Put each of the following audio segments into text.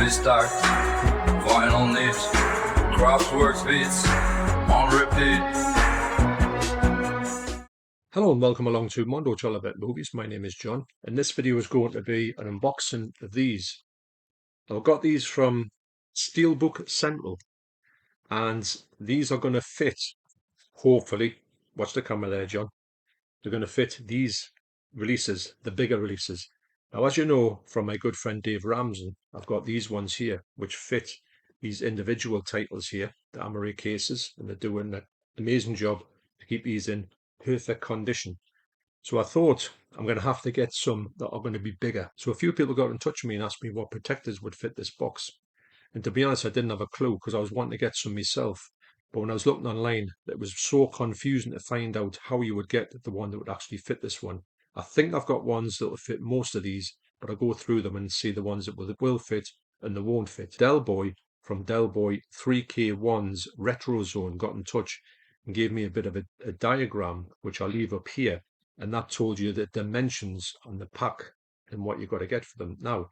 me start. Vinyl knit, Kraftwerk beats on repeat. Hello and welcome along to Mondo Chelloveck Movies. My name is John, and this video is going to be an unboxing of these. I've got these from Steelbook Central, and these are going to fit, hopefully, watch the camera there, John. They're going to fit these releases, the bigger releases. Now, as you know from my good friend Dave Ramsden, I've got these ones here, which fit these individual titles here, the Amaray cases, and they're doing an amazing job to keep these in perfect condition. So I thought I'm going to have to get some that are going to be bigger. So a few people got in touch with me and asked me what protectors would fit this box. And to be honest, I didn't have a clue because I was wanting to get some myself. But when I was looking online, it was so confusing to find out how you would get the one that would actually fit this one. I think I've got ones that will fit most of these, but I'll go through them and see the ones that will fit and they won't fit. Delboy from Delboy 3K1's Retrozone got in touch and gave me a bit of a diagram, which I'll leave up here. And that told you the dimensions on the pack and what you've got to get for them. Now,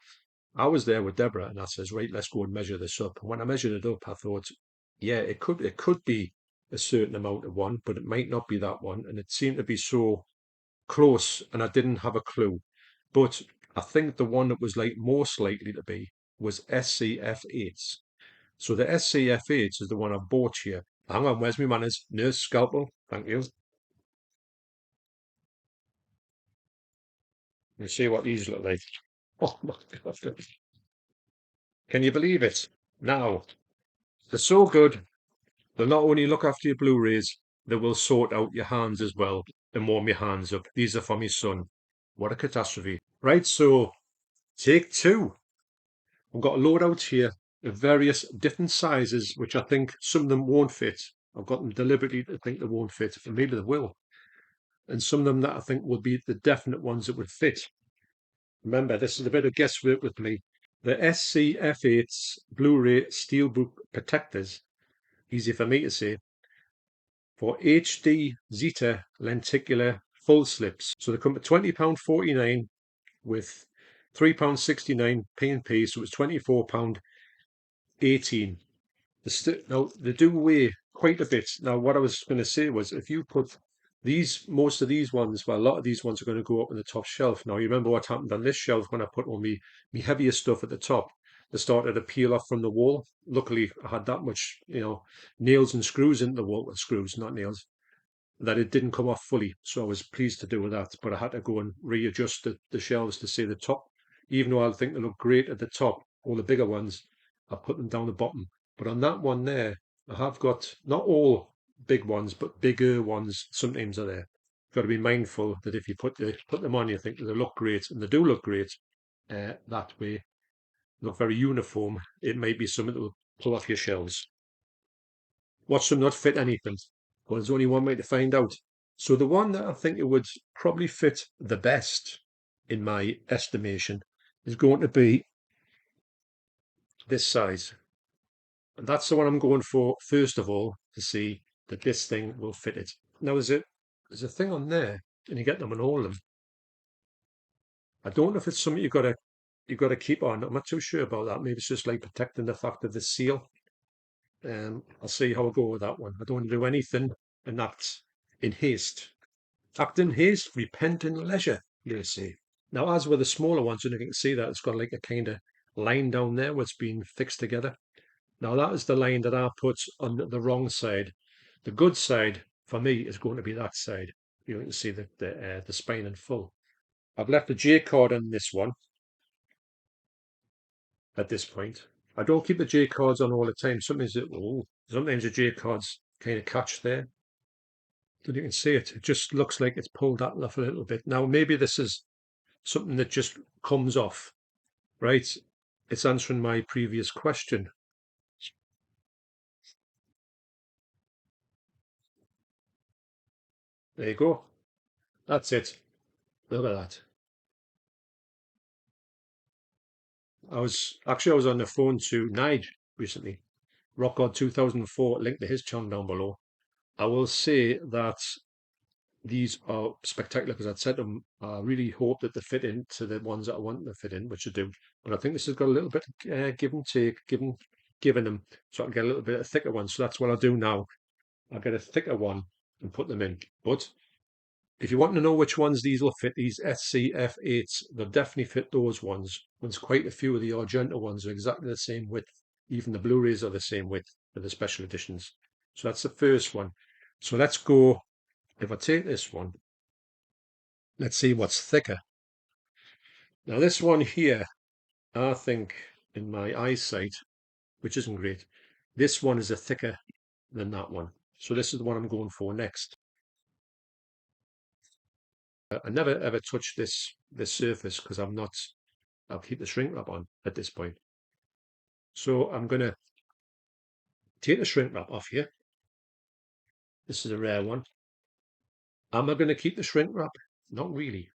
I was there with Deborah and I says, right, let's go and measure this up. And when I measured it up, I thought, yeah, it could be a certain amount of one, but it might not be that one. And it seemed to be so close and I didn't have a clue. But I think the one that was like most likely to be was SCF8s. So the SCF8s is the one I bought here. Hang on, where's my manners? Nurse scalpel, thank you. You see what these look like. Oh my God. Can you believe it? Now, they're so good. They'll not only look after your Blu-rays, they will sort out your hands as well and warm your hands up. These are for my son. What a catastrophe. Right, so take two. I've got a load out here of various different sizes, which I think some of them won't fit. I've got them deliberately to think they won't fit, and maybe they will. And some of them that I think will be the definite ones that would fit. Remember, this is a bit of guesswork with me. The SCF8's Blu-ray Steelbook protectors, easy for me to say, for HD Zeta lenticular full slips. So they come at £20.49 with £3.69 P&P, so it's £24.18. Now, they do weigh quite a bit. Now, what I was going to say was if you put most of these ones, well, a lot of these ones are going to go up on the top shelf. Now, you remember what happened on this shelf when I put all me heavier stuff at the top? They started to peel off from the wall. Luckily, I had that much, nails and screws into the wall. Well, screws, not nails, that it didn't come off fully. So I was pleased to do with that. But I had to go and readjust the shelves to see the top. Even though I think they look great at the top, all the bigger ones, I put them down the bottom. But on that one there, I have got not all big ones, but bigger ones sometimes are there. You've got to be mindful that if you put them on, you think that they look great, and they do look great that way, look very uniform. It may be something that will pull off your shelves. Watch them not fit anything. Well, there's only one way to find out. So the one that I think it would probably fit the best, in my estimation, is going to be this size. And that's the one I'm going for first of all to see that this thing will fit it. Now there's a thing on there, and you get them on all of them. I don't know if it's something you've got to keep on. I'm not too sure about that. Maybe it's just like protecting the fact of the seal. I'll see how I go with that one. I don't want to do anything and act in haste. Act in haste, repent in leisure, you see. Now, as with the smaller ones, you can see that it's got like a kind of line down there where it's been fixed together. Now, that is the line that I put on the wrong side. The good side, for me, is going to be that side. You can see the spine in full. I've left the J card on this one at this point. I don't keep the J cards on all the time. Sometimes the J cards kind of catch there. And you can see it. It just looks like it's pulled that off a little bit. Now, maybe this is something that just comes off, right? It's answering my previous question. There you go. That's it. Look at that. I was on the phone to Nige recently. Rock God 2004, link to his channel down below. I will say that these are spectacular because I'd said to them, I really hope that they fit into the ones that I want them to fit in, which they do. But I think this has got a little bit give and take, giving them, so I can get a little bit of thicker one. So that's what I'll do now. I'll get a thicker one and put them in. But if you want to know which ones these will fit, these SCF8s, they'll definitely fit those ones. There's quite a few of the Argento ones are exactly the same width. Even the Blu-rays are the same width for the special editions. So that's the first one. So let's go, if I take this one, let's see what's thicker. Now this one here, I think in my eyesight, which isn't great, this one is a thicker than that one. So this is the one I'm going for next. I never ever touch this surface because I'll keep the shrink wrap on at this point. So I'm going to take the shrink wrap off here. This is a rare one. Am I going to keep the shrink wrap? Not really.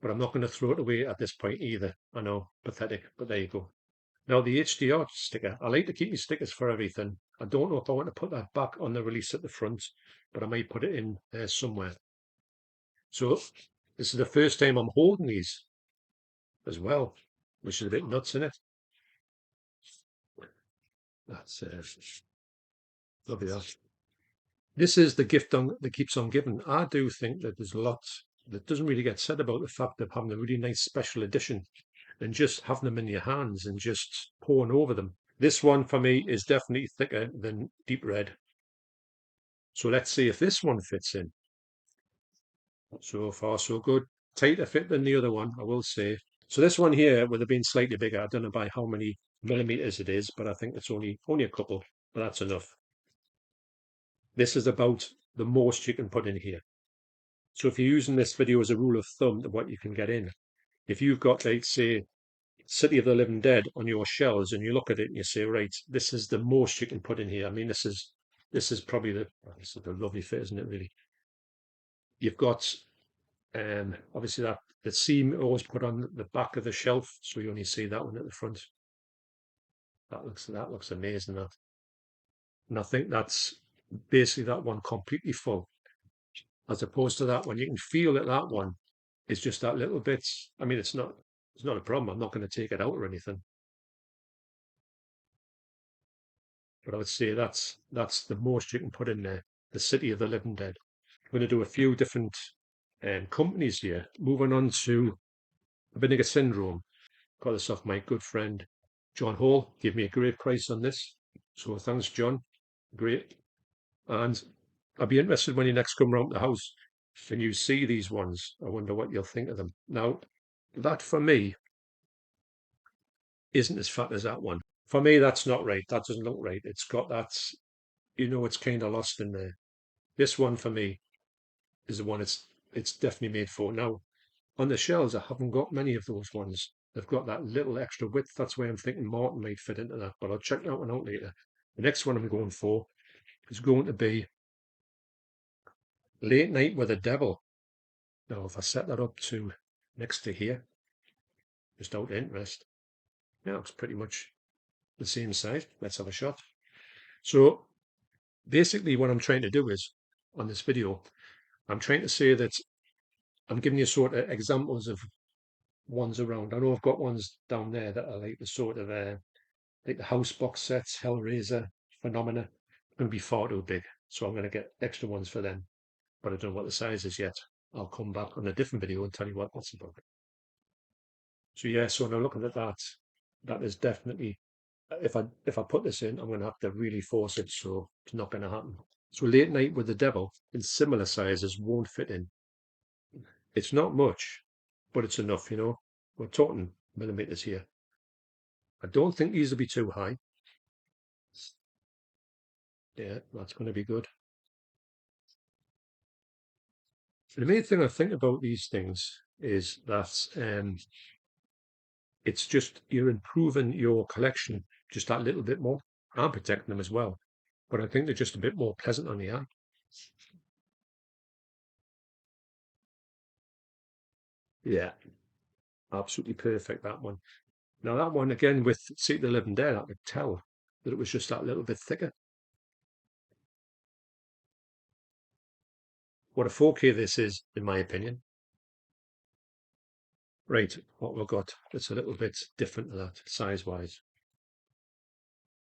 But I'm not going to throw it away at this point either. I know, pathetic, but there you go. Now the HDR sticker. I like to keep my stickers for everything. I don't know if I want to put that back on the release at the front, but I might put it in there somewhere. So this is the first time I'm holding these as well, which is a bit nuts, isn't it? That's lovely that. This is the gift that keeps on giving. I do think that there's a lot that doesn't really get said about the fact of having a really nice special edition and just having them in your hands and just pouring over them. This one for me is definitely thicker than deep red. So let's see if this one fits in. So far, so good. Tighter fit than the other one, I will say. So this one here would have been slightly bigger. I don't know by how many millimeters it is, but I think it's only a couple, but that's enough. This is about the most you can put in here. So if you're using this video as a rule of thumb to what you can get in, if you've got, like, say, City of the Living Dead on your shelves and you look at it and you say, right, this is the most you can put in here. I mean, this is probably this is a lovely fit, isn't it, really? You've got obviously that the seam always put on the back of the shelf, so you only see that one at the front. That looks amazing, that. And I think that's basically that one completely full, as opposed to that one. You can feel that one is just that little bit. I mean, it's not a problem. I'm not going to take it out or anything. But I would say that's the most you can put in there. The City of the Living Dead. I'm going to do a few different companies here. Moving on to Vinegar Syndrome. Got this off my good friend John Hall. Gave me a great price on this. So thanks, John. Great. And I'll be interested when you next come round the house and you see these ones. I wonder what you'll think of them. Now, that for me isn't as fat as that one. For me, that's not right. That doesn't look right. It's got that, it's kind of lost in there. This one for me is the one it's definitely made for. Now, on the shelves, I haven't got many of those ones. They've got that little extra width. That's why I'm thinking Martin might fit into that, but I'll check that one out later. The next one I'm going for is going to be Late Night with the Devil. Now, if I set that up to next to here, just out of interest, yeah, it's pretty much the same size. Let's have a shot. So basically what I'm trying to do is, on this video, I'm trying to say that I'm giving you sort of examples of ones around. I know I've got ones down there that are like the sort of like the house box sets, Hellraiser, Phenomena. Going to be far too big, so I'm going to get extra ones for them. But I don't know what the size is yet. I'll come back on a different video and tell you what that's about. So yeah, so now looking at that, that is definitely, if I put this in, I'm going to have to really force it, so it's not going to happen. So Late Night with the Devil in similar sizes won't fit in. It's not much, but it's enough, We're talking millimeters here. I don't think these will be too high. Yeah, that's going to be good. The main thing I think about these things is that it's just you're improving your collection just that little bit more and protecting them as well. But I think they're just a bit more pleasant on the eye. Yeah, absolutely perfect, that one. Now that one again with Seat the Living Dead, I could tell that it was just that little bit thicker. what a 4K this is, in my opinion. Right, what we've got, it's a little bit different to that, size-wise.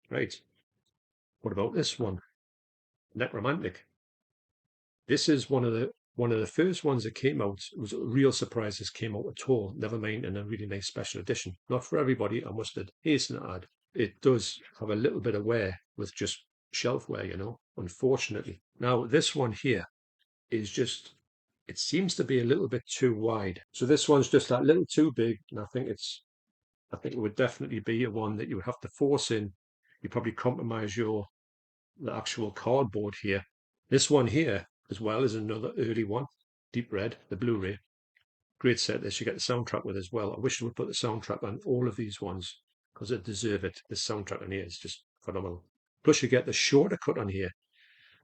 Right, what about this one? Necromantic. This is one of the first ones that came out. It was a real surprise this came out at all, never mind in a really nice special edition. Not for everybody, I must hasten to add. It does have a little bit of wear with just shelf wear, unfortunately. Now, this one here is just, it seems to be a little bit too wide. So this one's just that little too big, and I think it would definitely be a one that you would have to force in. You probably compromise the actual cardboard here. This one here as well is another early one, Deep Red, the Blu-ray. Great set this, you get the soundtrack with as well. I wish they would put the soundtrack on all of these ones because they deserve it. The soundtrack on here is just phenomenal. Plus you get the shorter cut on here,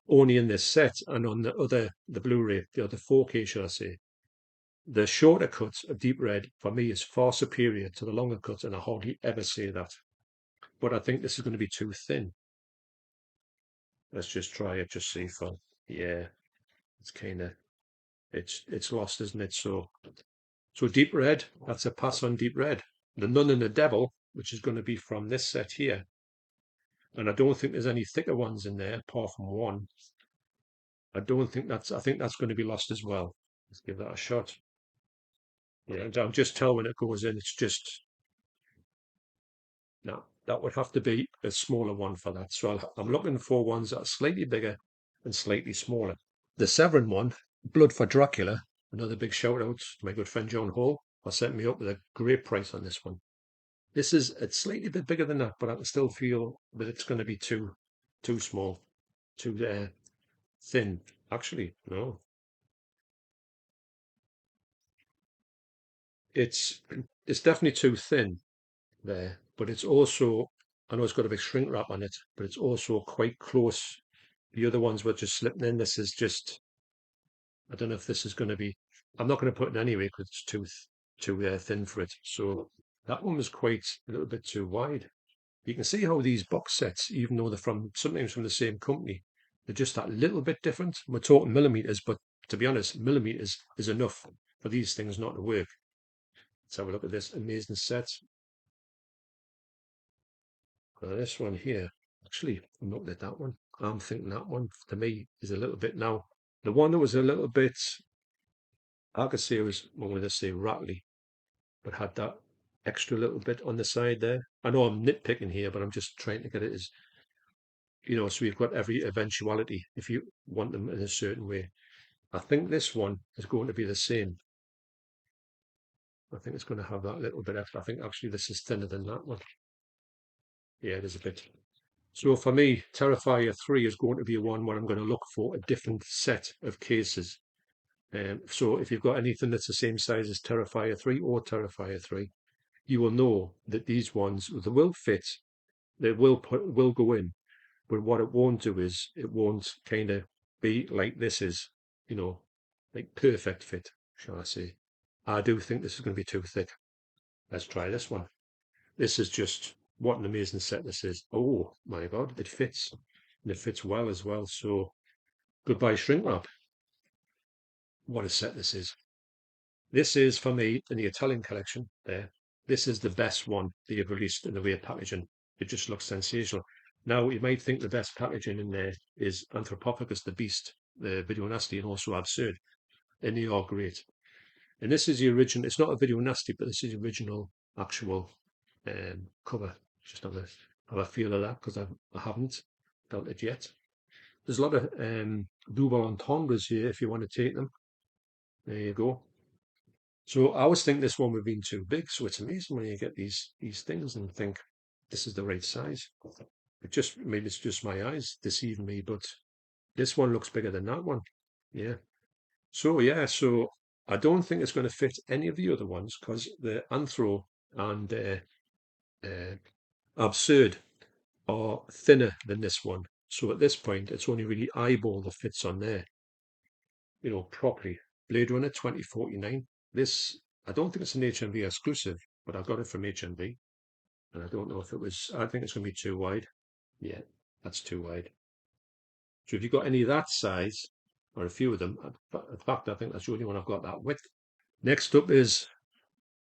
only in this set, and on the Blu-ray, the other 4K should I say. The shorter cut of Deep Red for me is far superior to the longer cut, and I hardly ever say that. But I think this is going to be too thin. Let's just try it, just see for, yeah, it's kind of, it's lost, isn't it? So Deep Red, that's a pass on Deep Red. The Nun and the Devil, which is going to be from this set here, and I don't think there's any thicker ones in there apart from one. I think that's going to be lost as well. Let's give that a shot. Yeah, and I'll just tell when it goes in. It's just, no, that would have to be a smaller one for that. So I'm looking for ones that are slightly bigger and slightly smaller. The Severin one, Blood for Dracula, another big shout out to my good friend John Hall, for setting me up with a great price on this one. It's slightly bit bigger than that, but I can still feel that it's going to be too small, too thin. Actually, no, it's definitely too thin there, but it's also, I know it's got a big shrink wrap on it, but it's also quite close. The other ones were just slipping in. This is just, I don't know if this is going to be, I'm not going to put it in anyway because it's too thin for it. So that one was quite a little bit too wide. You can see how these box sets, even though they're sometimes from the same company, they're just that little bit different. We're talking millimeters, but to be honest, millimeters is enough for these things not to work. Let's have a look at this amazing set. This one here, actually, I'm looking at that one. I'm thinking that one to me is a little bit now. The one that was a little bit, I could say it was, I'm going to say rattly, but had that extra little bit on the side there. I know I'm nitpicking here, but I'm just trying to get it as, so you've got every eventuality if you want them in a certain way. I think this one is going to be the same. I think it's going to have that little bit extra. I think actually this is thinner than that one. Yeah, it is a bit. So for me, Terrifier 3 is going to be one where I'm going to look for a different set of cases. So if you've got anything that's the same size as Terrifier 3 or Terrifier 3, you will know that these ones, they will fit, they will go in, but what it won't do is it won't kind of be like this is, like perfect fit, shall I say. I do think this is going to be too thick. Let's try this one. This is just, what an amazing set this is. Oh my God, it fits. And it fits well as well. So goodbye shrink wrap. What a set this is. This is, for me, in the Italian collection there, this is the best one that you've released in the way of packaging. It just looks sensational. Now, you might think the best packaging in there is Anthropophagus, the Beast, the Video Nasty, and also Absurd. And they are great. And this is the original, it's not a Video Nasty, but this is the original actual cover. Just have a feel of that because I haven't felt it yet. There's a lot of double entendres here if you want to take them. There you go. So I always think this one would have been too big. So it's amazing when you get these things and think this is the right size. Maybe it's just my eyes deceiving me, but this one looks bigger than that one. Yeah. So I don't think it's going to fit any of the other ones because the Anthro and Absurd are thinner than this one. So at this point, it's only really Eyeball that fits on there, properly. Blade Runner 2049. This, I don't think it's an HMV exclusive, but I got it from HMV. And I don't know if it was, I think it's going to be too wide. Yeah, that's too wide. So if you've got any of that size, or a few of them. In fact, I think that's the only one I've got that width. Next up is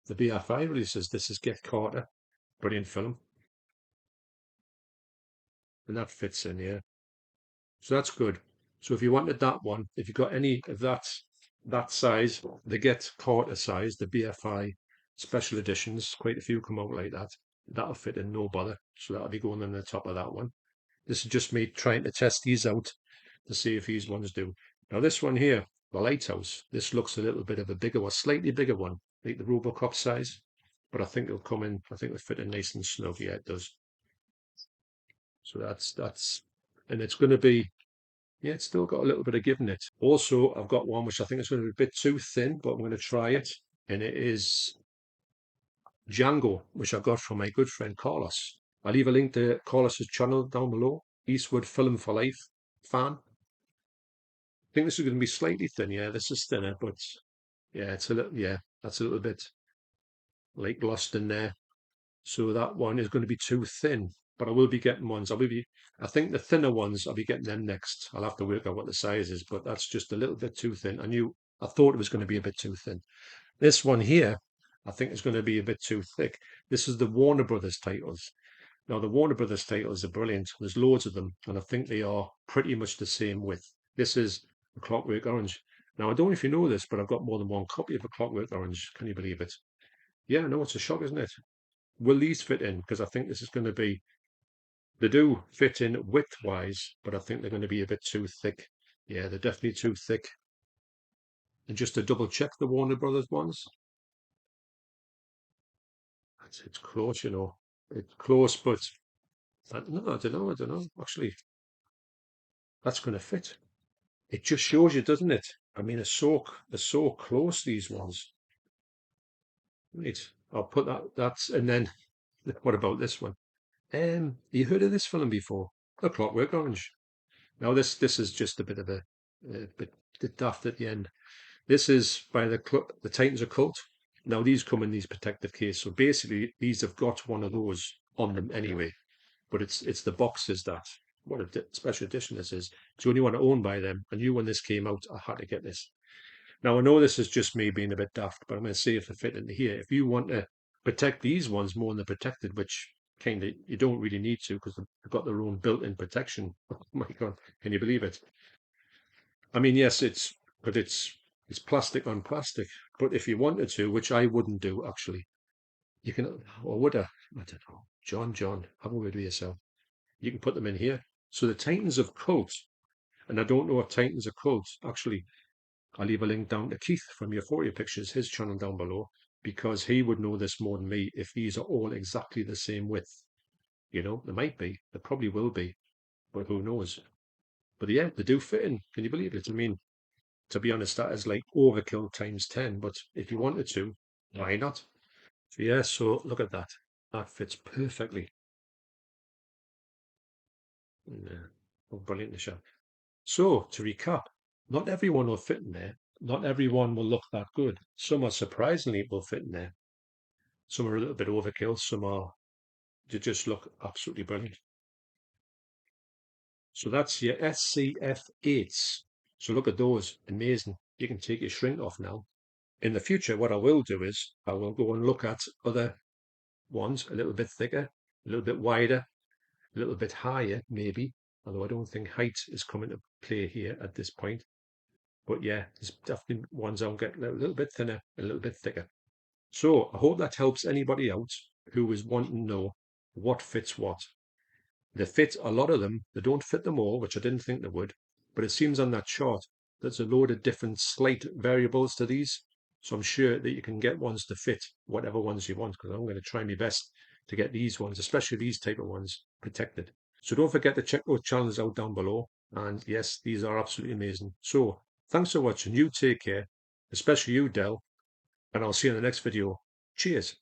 the BFI releases. This is Get Carter, brilliant film, and that fits in here. So that's good. So if you wanted that one, if you got any of that size, the Get Carter size, the BFI special editions, quite a few come out like that. That'll fit in no bother. So that'll be going on the top of that one. This is just me trying to test these out to see if these ones do. Now this one here, the Lighthouse, this looks a little bit of a bigger one, slightly bigger one, like the Robocop size. But I think it'll come in, I think it'll fit in nice and snug. Yeah, it does. So that's, and it's going to be, yeah, it's still got a little bit of give in it. Also, I've got one which I think is going to be a bit too thin, but I'm going to try it. And it is Django, which I got from my good friend Carlos. I'll leave a link to Carlos's channel down below. Eastwood Film for Life fan. I think this is going to be slightly thin. Yeah, this is thinner, but yeah, it's a little, yeah, that's a little bit like lost in there. So that one is going to be too thin, but I will be getting ones. I think the thinner ones, I'll be getting them next. I'll have to work out what the size is, but that's just a little bit too thin. I thought it was going to be a bit too thin. This one here, I think is going to be a bit too thick. This is the Warner Brothers titles. Now, the Warner Brothers titles are brilliant. There's loads of them, and I think they are pretty much the same width. This is A Clockwork Orange. Now, I don't know if you know this, but I've got more than one copy of A Clockwork Orange. Can you believe it? Yeah, no, it's a shock, isn't it? Will these fit in? Because I think this is going to be, they do fit in width-wise, but I think they're going to be a bit too thick. Yeah, they're definitely too thick. And just to double check the Warner Brothers ones, it's close, you know. It's close, but no, I don't know. I don't know. Actually, that's going to fit. It just shows you, doesn't it? I mean, they're so close, these ones. Right. I'll put that's, and then what about this one? You heard of this film before? A Clockwork Orange. Now this is just a bit of a bit daft at the end. This is by the Titans of Cult. Now these come in these protective case, so basically these have got one of those on them anyway. But it's the boxes that what a special edition this is. It's the only one owned by them. I knew when this came out, I had to get this. Now I know this is just me being a bit daft, but I'm going to see if they fit into here. If you want to protect these ones more than the protected, which kind of you don't really need to because they've got their own built-in protection. Oh my God, can you believe it? I mean, yes, it's plastic on plastic. But if you wanted to, which I wouldn't do actually, you can, or would I? I don't know. John, have a word with yourself. You can put them in here. So the Titans of Cult, and I don't know if Titans of Cult actually. I'll leave a link down to Keith from Euphoria Pictures, his channel down below, because he would know this more than me if these are all exactly the same width. You know, they might be, they probably will be, but who knows? But yeah, they do fit in. Can you believe it? I mean, to be honest, that is like overkill times 10, but if you wanted to, why not? So yeah, so look at that. That fits perfectly. Yeah. Oh, brilliant, Nisha. So to recap, not everyone will fit in there. Not everyone will look that good. Some are surprisingly will fit in there. Some are a little bit overkill. Some are they just look absolutely brilliant. So that's your SCF8s. So look at those, amazing. You can take your shrink off now. In the future, what I will do is I will go and look at other ones a little bit thicker, a little bit wider, a little bit higher, maybe. Although I don't think height is coming to play here at this point. But yeah, there's definitely ones I'll get a little bit thinner, a little bit thicker. So I hope that helps anybody out who is wanting to know what fits what. They fit a lot of them. They don't fit them all, which I didn't think they would. But it seems on that chart there's a load of different slight variables to these. So I'm sure that you can get ones to fit whatever ones you want, because I'm going to try my best to get these ones, especially these type of ones, protected. So don't forget to check those channels out down below. And yes, these are absolutely amazing. So thanks for watching. You take care, especially you, Del, and I'll see you in the next video. Cheers.